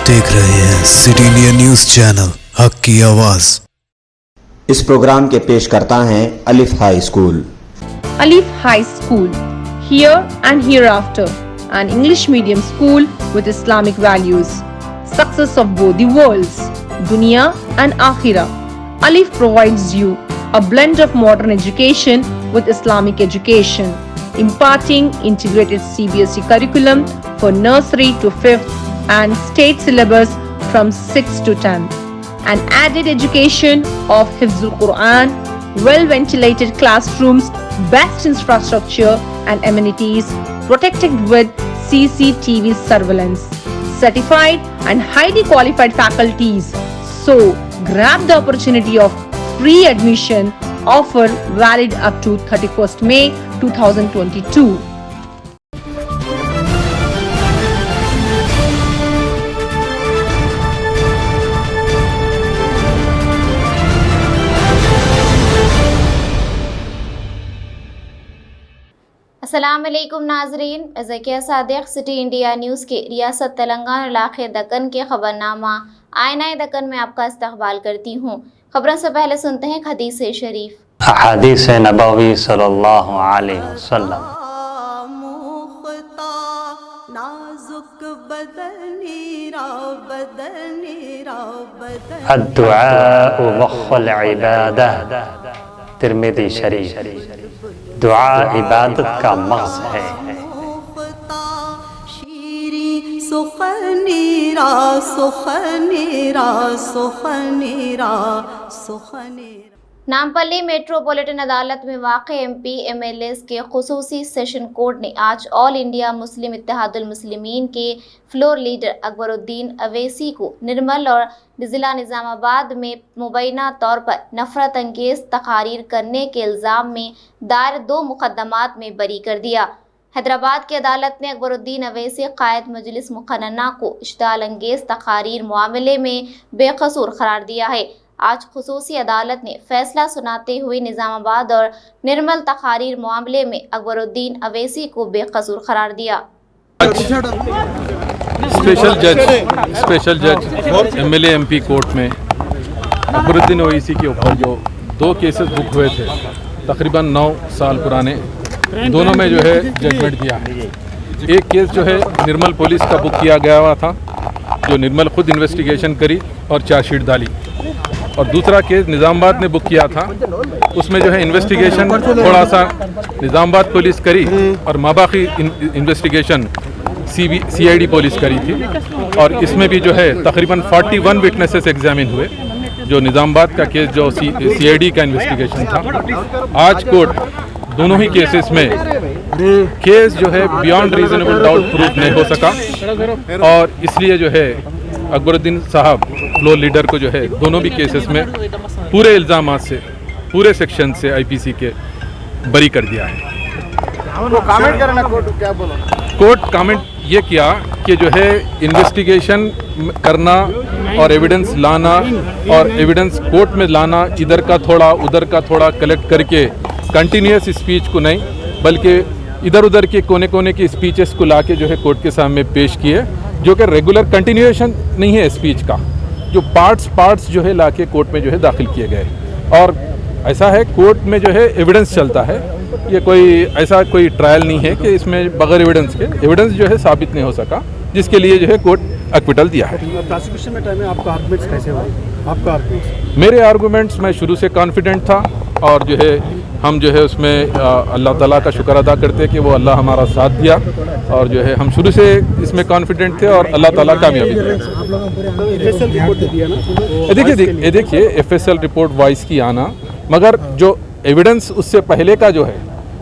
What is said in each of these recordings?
देख रहे हैं सिटी इंडिया न्यूज चैनल, हक की आवाज। इस प्रोग्राम के पेशकर्ता हैं अलिफ high school. Alif High School, here and hereafter, an English medium school with Islamic values. Success of both the worlds, Dunya and Akhirah. Alif provides you a blend of modern education with Islamic education, imparting integrated CBSE curriculum for nursery to 5th and state syllabus from 6th to 10th. An added education of Hifzul Quran, well-ventilated classrooms, best infrastructure and amenities, protected with CCTV surveillance, certified and highly qualified faculties. So, grab the opportunity of free admission offer valid up to 31st May 2022. अस्सलामुअलैकुम नाजरीन, Zakia Sadiq city India news के रियासत तेलंगाना इलाक़े दक्कन के ख़बरनामा आईना दक्कन में आपका इस्तक़बाल करती हूँ। ख़बरों से पहले सुनते हैं हदीस शरीफ। हदीस नबवी सल्लल्लाहु अलैहि वसल्लम। अद्दुआ वख़्ल इबादह, तिर्मिज़ी शरीफ। दुआ इबादत का मग़ज़ है। नामपल्ली मेट्रोपॉलिटन अदालत में वाक़ MP MLAs के खुसूसी सेशन कोर्ट ने आज all India Muslim Ittehadul Muslimeen के फ्लोर लीडर अकबरुद्दीन अवैसी को निर्मल और ज़िला निज़ामाबाद में मुबैना तौर पर नफ़रत अंगेज़ तक़ारीर करने के इल्ज़ाम में दायर 2 मुक़दमात में बरी कर दिया। हैदराबाद की अदालत ने अकबरुद्दीन अवैसी क़ायद मजलिस मुक़न्नना को इश्ताल अंगेज़ तक़ारीर मामले में बेकसूर करार दिया है। आज खुसूसी अदालत ने फैसला सुनाते हुए निज़ामाबाद और निर्मल तक़ारीर मामले में अकबरुद्दीन अवैसी को बेकसूर करार दिया। स्पेशल जज MLA MP कोर्ट में अकबरुद्दीन अवैसी के ऊपर जो 2 केसेस बुक हुए थे, तकरीबन 9 साल पुराने, दोनों में जो है जजमेंट दिया है। एक केस जो है निर्मल पुलिस का बुक किया गया हुआ था, जो निर्मल खुद इन्वेस्टिगेशन करी और चार्जशीट डाली, और दूसरा केस निज़ामाबाद ने बुक किया था, उसमें जो है इन्वेस्टिगेशन थोड़ा सा निज़ामाबाद पुलिस करी और माबाकी इन्वेस्टिगेशन CID पुलिस करी थी। और इसमें भी जो है तकरीबन 41 विटनेसेस एग्जामिन हुए। जो निज़ामाबाद का केस जो CID का इन्वेस्टिगेशन था, आज कोर्ट दोनों ही केसेस में केस जो है बियॉन्ड रीजनेबल डाउट प्रूफ नहीं हो सका, और इसलिए जो है अकबरुद्दीन साहब फ्लोर लीडर को जो है दोनों भी केसेस में पूरे इल्ज़ामात से, पूरे सेक्शन से IPC के बरी कर दिया है। कोर्ट कमेंट ये किया कि जो है इन्वेस्टिगेशन करना और एविडेंस लाना और एविडेंस कोर्ट में लाना, इधर का थोड़ा उधर का थोड़ा कलेक्ट करके कंटिन्यूस स्पीच को नहीं, बल्कि इधर उधर के कोने कोने की स्पीचेस को लाके जो है कोर्ट के सामने पेश किए, जो कि रेगुलर कंटिन्यूएशन नहीं है स्पीच का, जो पार्ट्स जो है लाके कोर्ट में जो है दाखिल किए गए। और ऐसा है कोर्ट में जो है एविडेंस चलता है, ये कोई ट्रायल नहीं है कि इसमें बगैर एविडेंस के एविडेंस जो है साबित नहीं हो सका, जिसके लिए जो है कोर्ट एक्विटल दिया है। प्रोसिक्यूशन में टाइम में आपका आर्गुमेंट्स कैसे हुए? आपका आर्गुमेंट्स? मेरे आर्गुमेंट्स, मैं शुरू से कॉन्फिडेंट था, और जो है हम जो है उसमें अल्लाह ताला का शुक्र अदा करते हैं कि वो अल्लाह हमारा साथ दिया, और जो है हम शुरू से इसमें कॉन्फिडेंट थे और अल्लाह ताला कामयाबी दिया। देखिए FSL रिपोर्ट वॉइस की आना, मगर जो एविडेंस उससे पहले का जो है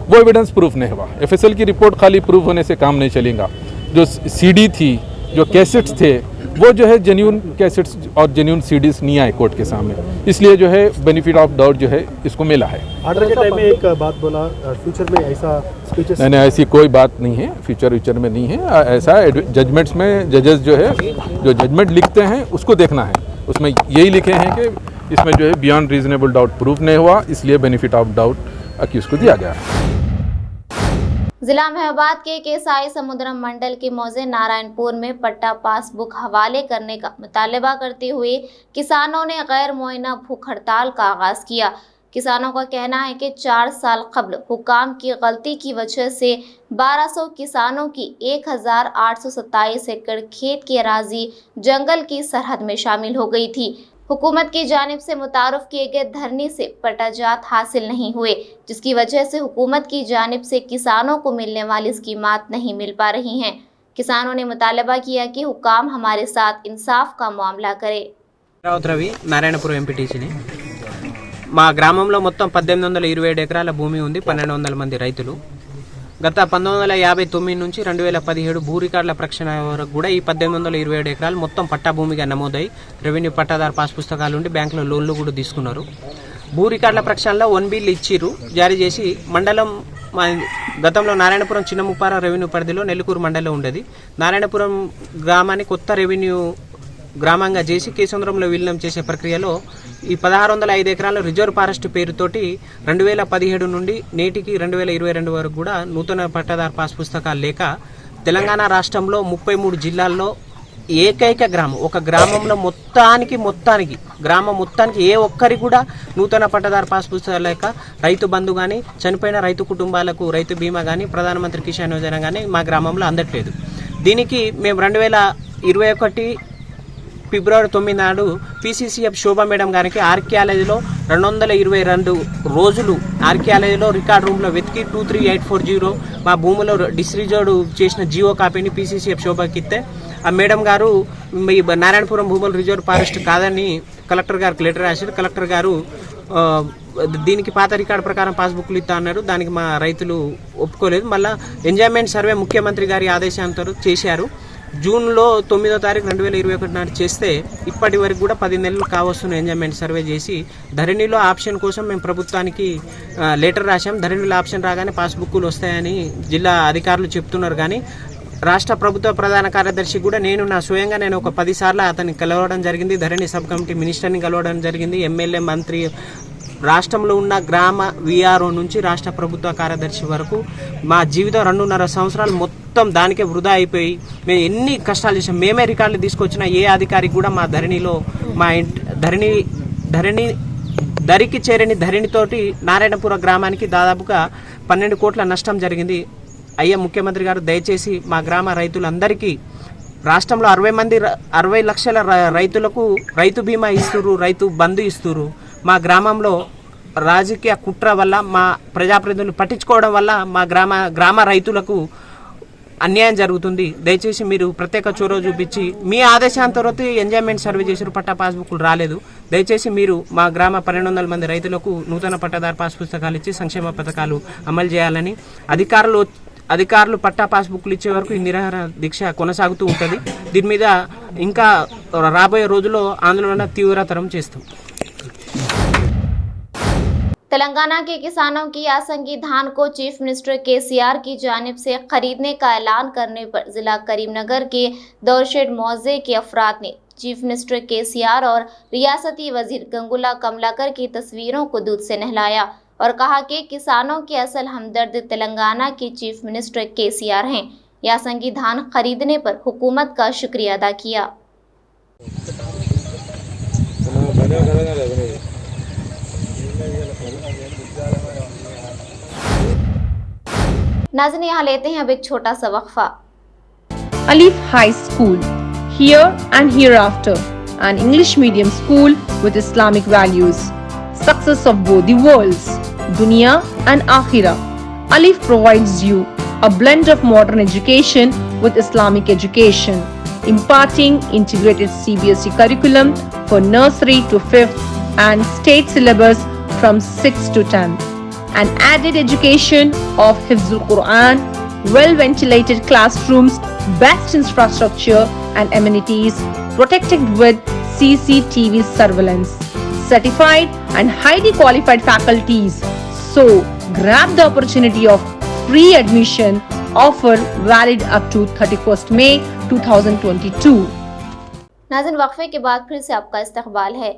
वो एविडेंस प्रूफ नहीं हुआ। FSL की रिपोर्ट खाली प्रूफ होने से काम नहीं चलेगा। जो CD थी, जो कैसेट्स थे, वो जो है जेन्यून कैसेट्स और जेन्यून CDs नहीं आए कोर्ट के सामने, इसलिए जो है बेनिफिट ऑफ डाउट जो है इसको मिला है। ऑर्डर के टाइम में एक बात बोला, फ्यूचर में ऐसा स्पीचेस नहीं, ऐसी कोई बात नहीं है, फ्यूचर में नहीं है। ऐसा जजमेंट्स में जजेस जो है जो जजमेंट लिखते हैं उसको देखना है, उसमें यही लिखे हैं कि इसमें जो है बियॉन्ड रीजनेबल डाउट प्रूफ नहीं हुआ, इसलिए बेनिफिट ऑफ डाउट अक्यूज को दिया गया है। जिला महबाद के केसाई समुद्रम मंडल के मौजे नारायणपुर में पट्टा पासबुक हवाले करने का मुतालबा करते हुए किसानों ने गैर मुअय्यना भूख हड़ताल का आगाज किया। किसानों का कहना है कि 4 साल कब्ल हुकाम की गलती की वजह से 1200 किसानों की 1827 एकड़ खेत की अराजी जंगल की सरहद में शामिल हो गई थी। हुकूमत की जानिब से मुतारफ किए गए धरनी से पट्टाजात हासिल नहीं हुए, जिसकी वजह से हुकूमत की जानिब से किसानों को मिलने वाली स्कीमात नहीं मिल पा रही हैं। किसानों ने मुतालबा किया कि हुकाम हमारे साथ इंसाफ का मामला करे। రవి నారాయణపురం ఎంపీటీసీని మా గ్రామంలో మొత్తం 1827 ఎకరాల భూమి ఉంది, 1200 మంది రైతులు. గత 1959 నుంచి 2017 భూ రికార్డుల ప్రక్షణ వరకు కూడా ఈ 1827 ఎకరాలు మొత్తం పట్టా భూమిగా నమోదై రెవెన్యూ పట్టాదారు పాస్ పుస్తకాలు ఉండి బ్యాంకులో లోన్లు కూడా తీసుకున్నారు. భూ రికార్డుల ప్రక్షణలో 1 బిల్ ఇచ్చిర్రు, జారీ చేసి మండలం గతంలో నారాయణపురం చిన్న ముప్పార రెవెన్యూ పరిధిలో నెల్లికూరు మండలం ఉండేది. నారాయణపురం గ్రామాన్ని కొత్త రెవెన్యూ గ్రామంగా చేసి కేసంద్రంలో విలీనం చేసే ప్రక్రియలో ఈ 1605 ఎకరాల రిజర్వ్ ఫారెస్ట్ పేరుతోటి 2017 నుండి నేటికి 2022 వరకు కూడా నూతన పట్టాదారు పాస్ పుస్తకాలు లేక తెలంగాణ రాష్ట్రంలో 33 జిల్లాల్లో ఏకైక గ్రామం, ఒక గ్రామంలో మొత్తానికి గ్రామం మొత్తానికి ఏ ఒక్కరికి కూడా నూతన పట్టాదారు పాస్ పుస్తకాలు లేక రైతు బంధు కానీ, చనిపోయిన రైతు కుటుంబాలకు రైతు బీమా కానీ, ప్రధానమంత్రి కిసాన్ యోజన కానీ మా గ్రామంలో అందట్లేదు. దీనికి మేము 2021 ఫిబ్రవరి 9 నాడు పీసీసీఎఫ్ శోభా మేడం గారికి ఆర్కియాలజీలో 222 రోజులు ఆర్కియాలజీలో రికార్డ్ రూమ్లో వెతికి 23840 మా భూమిలో డిస్రిజర్డ్ చేసిన జియో కాపీని పీసీసీఎఫ్ శోభాకి ఇస్తే ఆ మేడం గారు మీ నారాయణపురం భూములు రిజర్వ్ ఫారెస్ట్ కాదని కలెక్టర్ గారికి లెటర్ రాశారు. కలెక్టర్ గారు దీనికి పాత రికార్డు ప్రకారం పాస్బుక్లు ఇస్తా అన్నారు. దానికి మా రైతులు ఒప్పుకోలేదు. మళ్ళీ ఎంజాయ్మెంట్ సర్వే ముఖ్యమంత్రి గారి ఆదేశాంతరం చేశారు. జూన్లో 9వ తారీఖు 2021 నాడు చేస్తే ఇప్పటి వరకు కూడా 10 నెలలు కావస్తున్న ఎంజాయ్మెంట్ సర్వే చేసి ధరణిలో ఆప్షన్ కోసం మేము ప్రభుత్వానికి లెటర్ రాశాం. ధరణిలో ఆప్షన్ రాగానే పాస్బుక్లు వస్తాయని జిల్లా అధికారులు చెప్తున్నారు. కానీ రాష్ట్ర ప్రభుత్వ ప్రధాన కార్యదర్శి కూడా స్వయంగా నేను ఒక 10 సార్లు అతన్ని కలవడం జరిగింది. ధరణి సబ్ కమిటీ మినిస్టర్ని కలవడం జరిగింది. ఎమ్మెల్యే, మంత్రి, రాష్ట్రంలో ఉన్న గ్రామ విఆర్ఓ నుంచి రాష్ట్ర ప్రభుత్వ కార్యదర్శి వరకు మా జీవితం 2.5 సంవత్సరాలు మొత్తం దానికే వృధా అయిపోయి మేము ఎన్ని కష్టాలు చేసాం. మేమే రికార్డులు తీసుకొచ్చిన ఏ అధికారికి కూడా మా ధరణిలో మా ధరణి దరికి చేరని ధరణితోటి నారాయణపురం గ్రామానికి దాదాపుగా 12 కోట్ల నష్టం జరిగింది. అయ్యా ముఖ్యమంత్రి గారు దయచేసి మా గ్రామ రైతులందరికీ రాష్ట్రంలో 60 లక్షల రైతులకు రైతు బీమా ఇస్తున్నారు, రైతు బంధు ఇస్తున్నారు. మా గ్రామంలో రాజకీయ కుట్ర వల్ల, మా ప్రజాప్రతినిధులు పట్టించుకోవడం వల్ల మా గ్రామ రైతులకు అన్యాయం జరుగుతుంది. దయచేసి మీరు ప్రత్యేక చొరవ చూపించి మీ ఆదేశాంతరం ఎంజాయ్మెంట్ సర్వే చేసారు, పట్టా పాస్బుక్లు రాలేదు. దయచేసి మీరు మా గ్రామ 1200 మంది రైతులకు నూతన పట్టాదారు పాస్ పుస్తకాలు ఇచ్చి సంక్షేమ పథకాలు అమలు చేయాలని అధికారులు పట్టా పాస్బుక్లు ఇచ్చే వరకు ఈ నిరాహార దీక్ష కొనసాగుతూ ఉంటుంది. దీని మీద ఇంకా రాబోయే రోజుల్లో ఆందోళన తీవ్రతరం చేస్తాం. तेलंगाना के किसानों की आसंगी धान को चीफ मिनिस्टर केसीआर की जानिब से खरीदने का ऐलान करने पर जिला करीमनगर के दौरशेड मौजे के अफराद ने चीफ मिनिस्टर केसीआर और रियासती वजीर गंगुला कमलाकर की तस्वीरों को दूध से नहलाया और कहा कि किसानों के असल हमदर्द तेलंगाना के चीफ मिनिस्टर केसीआर हैं। आसंगी धान खरीदने पर हुकूमत का शुक्रिया अदा किया। नाज़रीन, यहाँ लेते हैं अब एक छोटा सा वक्फा। Alif High School, here and hereafter, an English medium school with Islamic values. Success of both the worlds, Dunya and Akhirah. Alif provides you a blend of modern education with Islamic education, imparting integrated CBSE curriculum for nursery to 5th and state syllabus from 6th to 10th. An added education of Hifzul Quran, well-ventilated classrooms, best infrastructure and amenities, protected with CCTV surveillance, certified and highly qualified faculties. So, grab the opportunity of free admission offer valid up to 31st May 2022. नाज़रीन, वक्फे के बाद फिर से आपका इस्तकबाल है।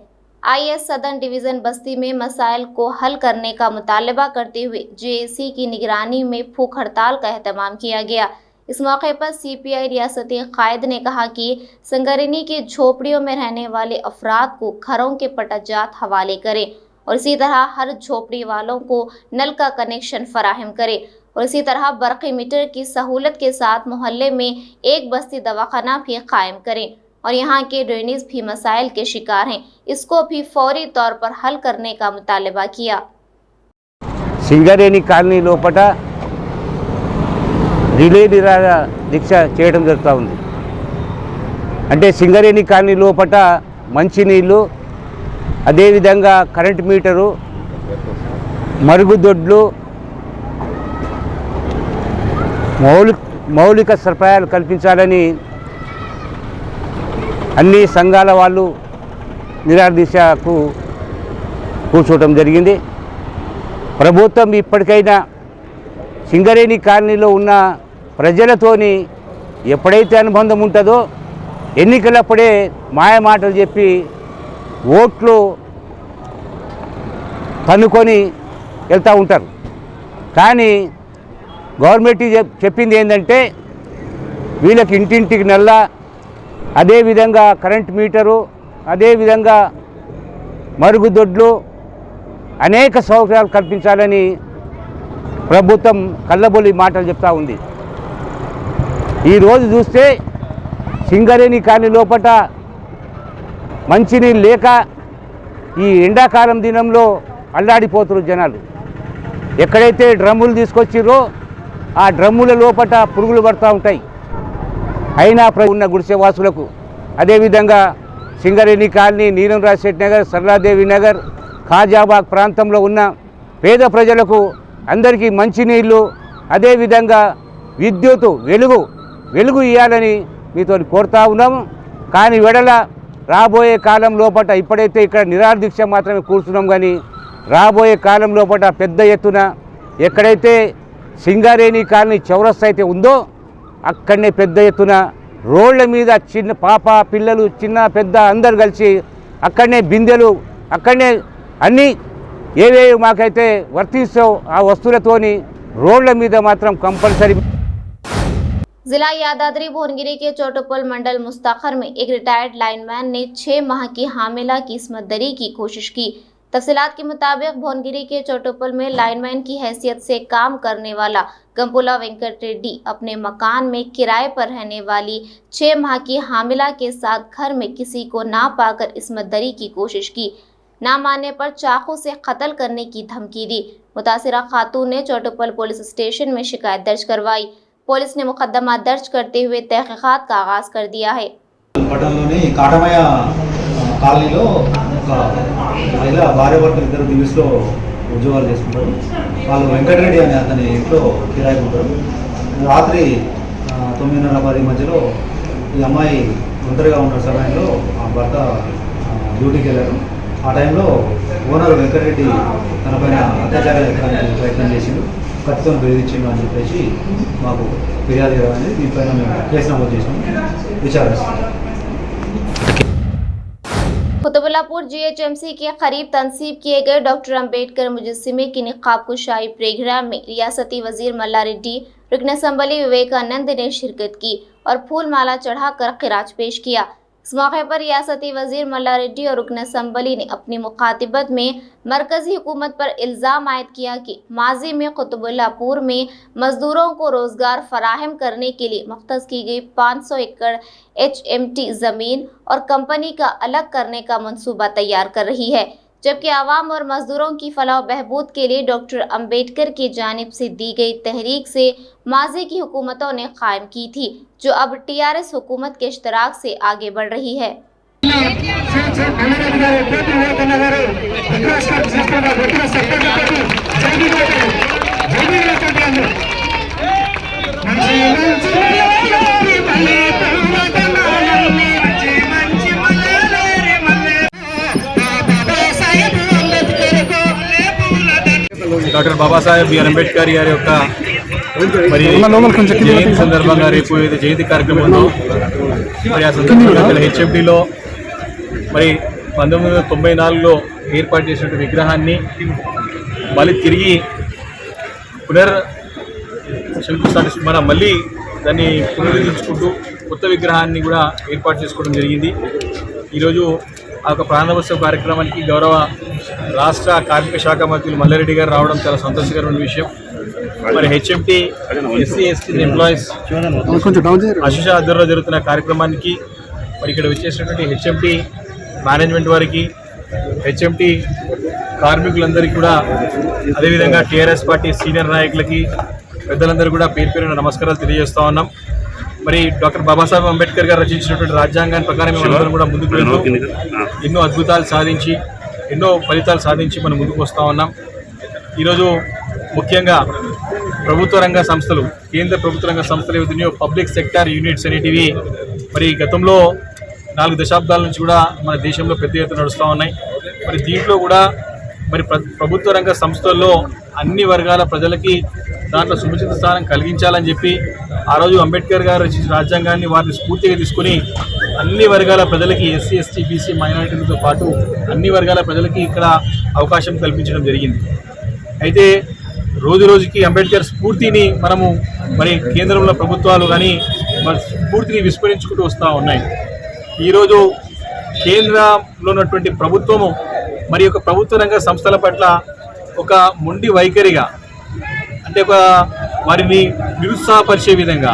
IS southern division बस्ती में मसाइल को हल करने का मुतालबा करते हुए JAC की निगरानी में भूख हड़ताल का एहतमाम किया गया। इस मौके पर CPI रियासती कायद ने कहा कि संगरिनी के झोपड़ियों में रहने वाले अफराद को घरों के पटाजात हवाले करें और इसी तरह हर झोपड़ी वालों को नल का कनेक्शन फराहम करें और इसी तरह बरक़ी मीटर की सहूलत के साथ मोहल्ले में एक बस्ती दवाखाना भी कायम करें और यहाँ के ड्रेनेज भी मसाइल के शिकार हैं, इसको भी फौरी तौर पर हल करने का मुतालबा किया। సింగరేణి కాలనీ లోపట రిలే నిరాహార దీక్ష చేయడం జరుగుతూ ఉంది. అంటే సింగరేణి కాలనీ లోపట మంచినీళ్ళు, అదేవిధంగా కరెంట్ మీటరు, మరుగుదొడ్లు, మౌలిక సదుపాయాలు కల్పించాలని అన్ని సంఘాల వాళ్ళు నిరాహార దీక్షకు కూర్చోవడం జరిగింది. ప్రభుత్వం ఇప్పటికైనా సింగరేణి కాలనీలో ఉన్న ప్రజలతోని ఎప్పుడైతే అనుబంధం ఉంటుందో ఎన్నికలప్పుడే మాయమాటలు చెప్పి ఓట్లు తన్నుకొని వెళ్తూ ఉంటారు. కానీ గవర్నమెంట్ చెప్పింది ఏంటంటే వీళ్ళకి ఇంటింటికి నల్ల, అదేవిధంగా కరెంట్ మీటరు, అదేవిధంగా మరుగుదొడ్లు, అనేక సౌకర్యాలు కల్పించాలని ప్రభుత్వం కళ్ళబొల్లి మాటలు చెప్తా ఉంది. ఈరోజు చూస్తే సింగరేణి కాలనీ లోపల మంచినీళ్ళు లేక ఈ ఎండాకాలం దినంలో అల్లాడిపోతున్నారు జనాలు. ఎక్కడైతే డ్రమ్ములు తీసుకొచ్చిర్రో ఆ డ్రమ్ముల లోపల పురుగులు పడుతూ ఉంటాయి. అయినా ఉన్న గుడిసెవాసులకు, అదేవిధంగా సింగరేణి కాలనీ, నీలం రాజశేఖర్ నగర్, సరళాదేవి నగర్, ఖాజాబాగ్ ప్రాంతంలో ఉన్న పేద ప్రజలకు అందరికీ మంచినీళ్ళు, అదేవిధంగా విద్యుత్, వెలుగు ఇవ్వాలని మీతో కోరుతా ఉన్నాము. కానీ వెడల రాబోయే కాలం లోపల ఇప్పుడైతే ఇక్కడ నిరాహార దీక్ష మాత్రమే కూర్చున్నాం, కానీ రాబోయే కాలం లోపల పెద్ద ఎత్తున ఎక్కడైతే సింగరేణి కాలనీ చౌరస్తా అయితే ఉందో అక్కడనే పెద్ద ఎత్తున రోడ్ల మీద చిన్న పాప పిల్లలు, చిన్న పెద్ద అందరు కలిసి అక్కడనే బిందెలు, అక్కడనే అన్నీ ఏవేవి మాకైతే వర్తిస్తో ఆ వస్తువులతోని రోడ్ల మీద మాత్రం కంపల్సరీ. जिला यादाद्री भुवनगिरी के चोटुपुल मंडल मुस्ताखर में एक रिटायर्ड लाइनमैन ने 6 माह की हामिला की इस्मत दरी की कोशिश की। तफसीलात के मुताबिक भुवनगिरी के चोटुपुल में लाइनमैन की हैसियत से काम करने वाला गंपुला वेंकट रेड्डी अपने मकान में किराए पर रहने वाली 6 माह की हामिला के साथ घर में किसी को ना पाकर इस्मत दरी की कोशिश की। ना मानने पर चाकू से कत्ल करने की धमकी दी। मुतासिरा खातून ने चोटुपुल पुलिस स्टेशन में शिकायत दर्ज करवाई। पुलिस ने मुकदमा दर्ज करते हुए तहकीकात का आगाज कर दिया है। పట్టణంలోని కాటమయ్య కాలనీలో ఒక మహిళ భార్య భర్తలు ఇద్దరు దివిస్లో ఉద్యోగాలు చేసుకుంటారు. వాళ్ళు వెంకటరెడ్డి అనే అతని ఇంట్లో కిరాయి ఉంటారు. రాత్రి 9:30 మధ్యలో ఈ అమ్మాయి ఒంటరిగా ఉన్న సమయంలో ఆ భర్త డ్యూటీకి వెళ్ళారు. ఆ టైంలో ఓనర్ వెంకటరెడ్డి తనపైన అత్యాచారం ఎక్కడానికి ప్రయత్నం చేసిండు, కత్తితో బెదిరించిండు అని చెప్పేసి మాకు ఫిర్యాదు ఇవ్వాలని దీనిపైన మేము కేసు నమోదు చేసినాము, విచారిస్తాం. कुतुबुल्लापुर GHMC के करीब तंसीब किए गए डॉक्टर अंबेडकर मुजस्सिमे की निकाब कुशाई प्रोग्राम में रियासती वजीर मल्ला रेड्डी, रुकन असम्बली विवेकानंद ने शिरकत की और फूल माला चढ़ाकर खिराज पेश किया। इस मौके पर रियासती वजीर मल्ला रेड्डी और रुकन असम्बली ने अपनी मुखातिबत में मरकजी हुकूमत पर इल्ज़ाम आयद किया कि माजी में कुतुबुल्लापुर में मजदूरों को रोज़गार फराहम करने के लिए मुख्तस की गई 500 एकड़ HMT ज़मीन और कंपनी का अलग करने का मंसूबा तैयार कर रही है, जबकि आवाम और मजदूरों की फलाह बहबूद के लिए डॉक्टर अंबेडकर की जानिब से दी गई तहरीक से माजी की हुकूमतों ने कायम की थी, जो अब TRS हुकूमत के इश्तराक से आगे बढ़ रही है। డాక్టర్ బాబాసాహెబ్ బిఆర్ అంబేద్కర్ గారి యొక్క మరి జయంతి సందర్భంగా రేపు జయంతి కార్యక్రమం ఉందో మరి ఆ సందర్భంగా HMDలో మరి 1994లో ఏర్పాటు చేసినటువంటి విగ్రహాన్ని మళ్ళీ తిరిగి మనం మళ్ళీ దాన్ని పునరుద్ధరించుకుంటూ కొత్త విగ్రహాన్ని కూడా ఏర్పాటు చేసుకోవడం జరిగింది. ఈరోజు ఆ యొక్క ప్రారంభోత్సవ కార్యక్రమానికి గౌరవ రాష్ట్ర కార్మిక శాఖ మంత్రులు మల్లారెడ్డి గారు రావడం చాలా సంతోషకరమైన విషయం. మరి HMT SC ST employees association ఆధ్వర్యంలో జరుగుతున్న కార్యక్రమానికి మరి ఇక్కడ వచ్చేసినటువంటి హెచ్ఎంటీ మేనేజ్మెంట్ వారికి, హెచ్ఎంటీ కార్మికులందరికీ కూడా, అదేవిధంగా టీఆర్ఎస్ పార్టీ సీనియర్ నాయకులకి, పెద్దలందరూ కూడా పేరు పేరున నమస్కారాలు తెలియజేస్తూ ఉన్నాం. మరి డాక్టర్ బాబాసాహెబ్ అంబేద్కర్ గారు రచించినటువంటి రాజ్యాంగాన్ని ప్రకారం మేమందరం కూడా ముందుకు వెళ్తూ ఎన్నో అద్భుతాలు సాధించి, ఎన్నో ఫలితాలు సాధించి మనం ముందుకు వస్తూ ఉన్నాం. ఈరోజు ముఖ్యంగా ప్రభుత్వ రంగ సంస్థలు, కేంద్ర ప్రభుత్వ రంగ సంస్థలు ఏవైతున్నాయో పబ్లిక్ సెక్టార్ యూనిట్స్ అనేటివి మరి గతంలో 4 దశాబ్దాల నుంచి కూడా మన దేశంలో పెద్ద ఎత్తున నడుస్తూ ఉన్నాయి. మరి దీంట్లో కూడా మరి ప్రభుత్వ రంగ సంస్థల్లో అన్ని వర్గాల ప్రజలకి దాంట్లో సముచిత స్థానం కలిగించాలని చెప్పి ఆ రోజు అంబేద్కర్ గారు రచించిన రాజ్యాంగాన్ని వారిని స్ఫూర్తిగా తీసుకుని అన్ని వర్గాల ప్రజలకి, ఎస్సీ ఎస్టీ బీసీ మైనారిటీలతో పాటు అన్ని వర్గాల ప్రజలకి ఇక్కడ అవకాశం కల్పించడం జరిగింది. అయితే రోజు రోజుకి అంబేద్కర్ స్ఫూర్తిని మనము మరి కేంద్రంలో ప్రభుత్వాలు కానీ మరి స్ఫూర్తిని విస్మరించుకుంటూ వస్తూ ఉన్నాయి. ఈరోజు కేంద్రంలో ఉన్నటువంటి ప్రభుత్వము మరి యొక్క ప్రభుత్వ రంగ సంస్థల పట్ల ఒక మొండి వైఖరిగా, అంటే ఒక వారిని నిరుత్సాహపరిచే విధంగా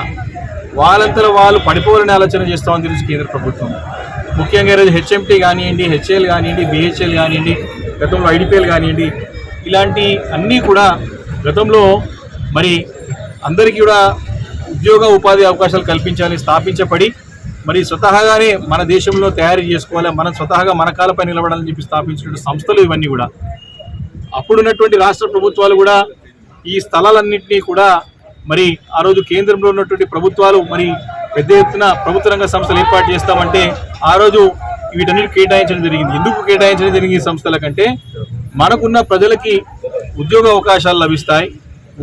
వాళ్ళంతా వాళ్ళు పడిపోవాలని ఆలోచన చేస్తూ ఉంది ఈరోజు కేంద్ర ప్రభుత్వం. ముఖ్యంగా ఈరోజు హెచ్ఎంటీ కానివ్వండి, హెచ్ఏఎల్ కానివ్వండి, బిహెచ్ఎల్ కానివ్వండి, గతంలో ఐడిపిఎల్ కానివ్వండి, ఇలాంటి అన్నీ కూడా గతంలో మరి అందరికీ కూడా ఉద్యోగ ఉపాధి అవకాశాలు కల్పించాలని స్థాపించబడి మరి స్వతహాగానే మన దేశంలో తయారు చేసుకోవాలి, మనం స్వతహాగా మన కాలపై నిలబడాలని చెప్పి స్థాపించినటువంటి సంస్థలు ఇవన్నీ కూడా. అప్పుడున్నటువంటి రాష్ట్ర ప్రభుత్వాలు కూడా ఈ స్థలాలన్నింటినీ కూడా మరి ఆ రోజు కేంద్రంలో ఉన్నటువంటి ప్రభుత్వాలు మరి పెద్ద ఎత్తున ప్రభుత్వ రంగ సంస్థలు ఏర్పాటు చేస్తామంటే ఆ రోజు వీటన్నిటి కేటాయించడం జరిగింది. ఎందుకు కేటాయించడం జరిగింది ఈ సంస్థల కంటే మనకున్న ప్రజలకి ఉద్యోగ అవకాశాలు లభిస్తాయి,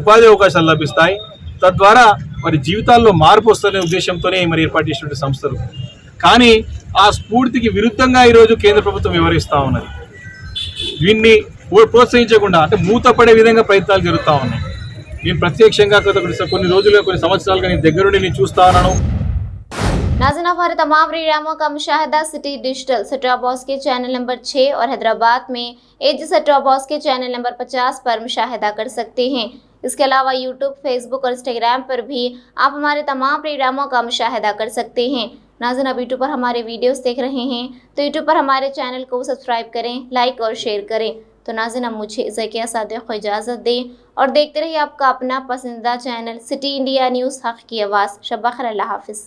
ఉపాధి అవకాశాలు లభిస్తాయి, తద్వారా మరి జీవితాల్లో మార్పు వస్తున్న ఉద్దేశంతోనే మరి ఏర్పాటు చేసినటువంటి సంస్థలు. కానీ ఆ స్ఫూర్తికి విరుద్ధంగా ఈరోజు కేంద్ర ప్రభుత్వం వ్యవహరిస్తూ ఉన్నది. దీన్ని ప్రోత్సహించకుండా అంటే మూతపడే విధంగా ప్రయత్నాలు జరుగుతూ ఉన్నాయి. నేను ప్రత్యక్షంగా కొన్ని రోజులుగా, కొన్ని సంవత్సరాలుగా నేను దగ్గరుండి నేను చూస్తా ఉన్నాను. नाज़रीन, हमारे तमाम प्रोग्रामों का मुशाहिदा city digital set top box के चैनल नंबर 6 और हैदराबाद में एजी सेट टॉप बॉक्स के चैनल नंबर 50 पर मुशाहिदा कर सकते हैं। इसके अलावा यूट्यूब, फेसबुक और इंस्टाग्राम पर भी आप हमारे तमाम प्रोग्रामों का मुशाहिदा कर सकते हैं। नाज़रीन, अब यूट्यूब पर हमारे वीडियोस देख रहे हैं तो यूट्यूब पर हमारे चैनल को सब्सक्राइब करें, लाइक और शेयर करें। तो नाज़रीन, अब मुझे ज़किया सादिक को इजाज़त दें और देखते रहिए आपका अपना पसंदीदा चैनल सिटी इंडिया न्यूज़, हक़ की आवाज़। शब खैर, अल्लाह हाफ़िज़।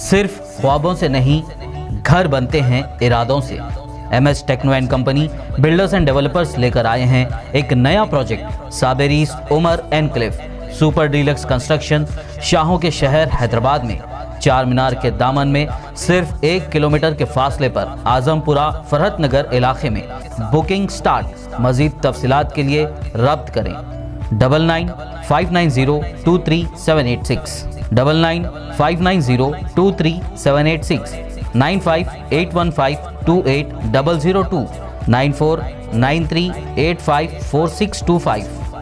सिर्फ ख्वाबों से नहीं, घर बनते हैं इरादों से। MS techno and company builders and developers लेकर आए हैं एक नया प्रोजेक्ट, साबेरीज Umar enclave super deluxe construction, शाहों के शहर हैदराबाद में। 4 मीनार के दामन में सिर्फ 1 किलोमीटर के फासले पर आजमपुरा फरहत नगर इलाके में। Booking start. मजीद तफसीलात के लिए रब्त करें 9959023786, 9959023786, 9581528002, 9493854625।